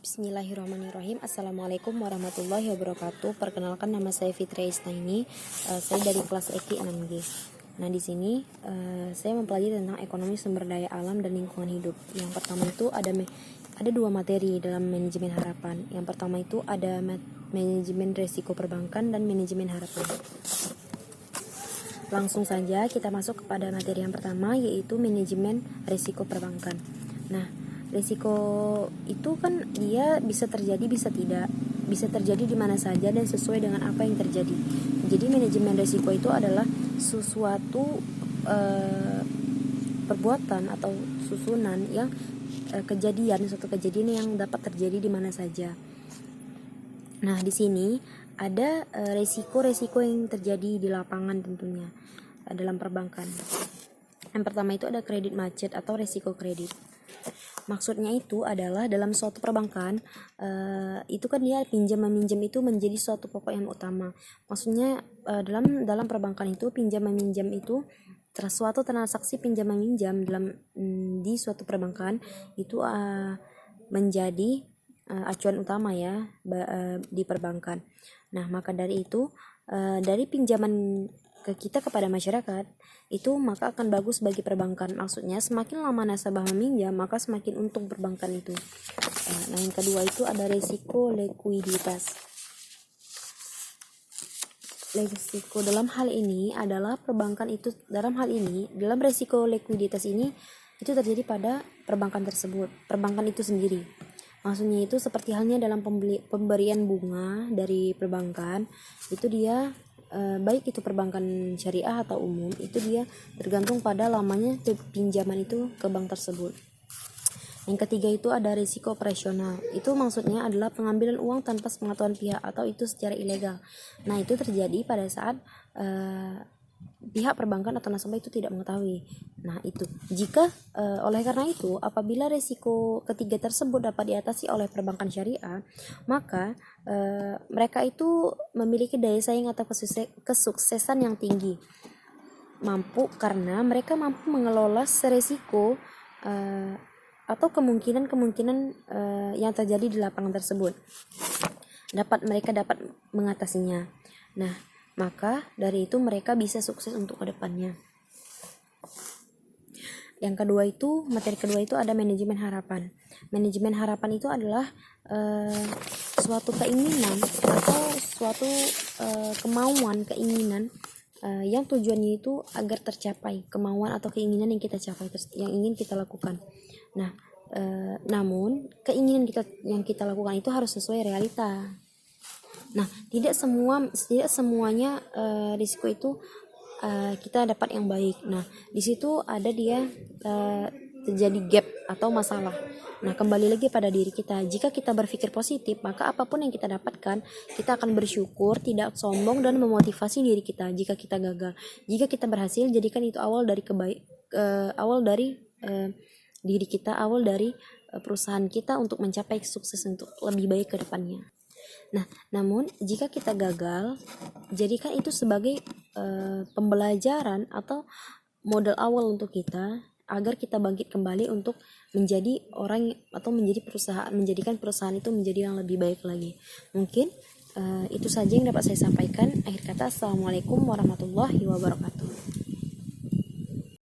Bismillahirrahmanirrahim. Assalamualaikum warahmatullahi wabarakatuh. Perkenalkan, nama saya Fitri Isnaini. Saya dari kelas EKI 6G. Nah, di sini saya mempelajari tentang ekonomi sumber daya alam dan lingkungan hidup. Yang pertama itu ada dua materi dalam manajemen harapan. Yang pertama itu ada manajemen resiko perbankan dan manajemen harapan. Langsung saja kita masuk kepada materi yang pertama, yaitu manajemen risiko perbankan. Nah, risiko itu kan dia bisa terjadi, bisa tidak, bisa terjadi di mana saja dan sesuai dengan apa yang terjadi. Jadi manajemen risiko itu adalah suatu perbuatan atau susunan yang suatu kejadian yang dapat terjadi di mana saja. Nah, di sini ada resiko-resiko yang terjadi di lapangan tentunya dalam perbankan. Yang pertama itu ada kredit macet atau resiko kredit. Maksudnya itu adalah dalam suatu perbankan itu kan dia pinjam meminjam itu menjadi suatu pokok yang utama. Maksudnya dalam perbankan itu pinjam meminjam itu suatu transaksi pinjam meminjam di suatu perbankan itu menjadi acuan utama ya di perbankan. Nah, maka dari itu dari pinjaman kita kepada masyarakat itu maka akan bagus bagi perbankan. Maksudnya semakin lama nasabah meminjam maka semakin untung perbankan itu. Nah, yang kedua itu ada resiko likuiditas. Resiko dalam hal ini adalah perbankan itu dalam resiko likuiditas ini itu terjadi pada perbankan tersebut, perbankan itu sendiri. Maksudnya itu seperti halnya dalam pemberian bunga dari perbankan itu dia baik itu perbankan syariah atau umum, itu dia tergantung pada lamanya pinjaman itu ke bank tersebut. Yang ketiga itu ada risiko operasional. Itu maksudnya adalah pengambilan uang tanpa sepengetahuan pihak atau itu secara ilegal. Nah, itu terjadi pada saat pihak perbankan atau nasabah itu tidak mengetahui. Nah, itu jika oleh karena itu apabila risiko ketiga tersebut dapat diatasi oleh perbankan syariah, maka mereka itu memiliki daya saing atau kesuksesan yang tinggi, karena mereka mampu mengelola resiko atau kemungkinan yang terjadi di lapangan tersebut. Mereka dapat mengatasinya. Nah, maka dari itu mereka bisa sukses untuk kedepannya. Materi kedua itu ada manajemen harapan. Manajemen harapan itu adalah suatu keinginan atau suatu keinginan yang tujuannya itu agar tercapai kemauan atau keinginan yang kita capai, yang ingin kita lakukan. Nah, namun keinginan yang kita lakukan itu harus sesuai realita. Nah, tidak semuanya risiko itu kita dapat yang baik. Nah, di situ ada dia terjadi gap atau masalah. Nah, kembali lagi pada diri kita. Jika kita berpikir positif, maka apapun yang kita dapatkan, kita akan bersyukur, tidak sombong dan memotivasi diri kita. Jika kita gagal, jika kita berhasil, jadikan itu awal dari diri kita, awal dari perusahaan kita untuk mencapai sukses untuk lebih baik ke depannya. Nah, namun jika kita gagal, jadikan itu sebagai pembelajaran atau modal awal untuk kita agar kita bangkit kembali untuk menjadi orang atau menjadikan perusahaan itu menjadi yang lebih baik lagi. Mungkin itu saja yang dapat saya sampaikan. Akhir kata, assalamualaikum warahmatullahi wabarakatuh.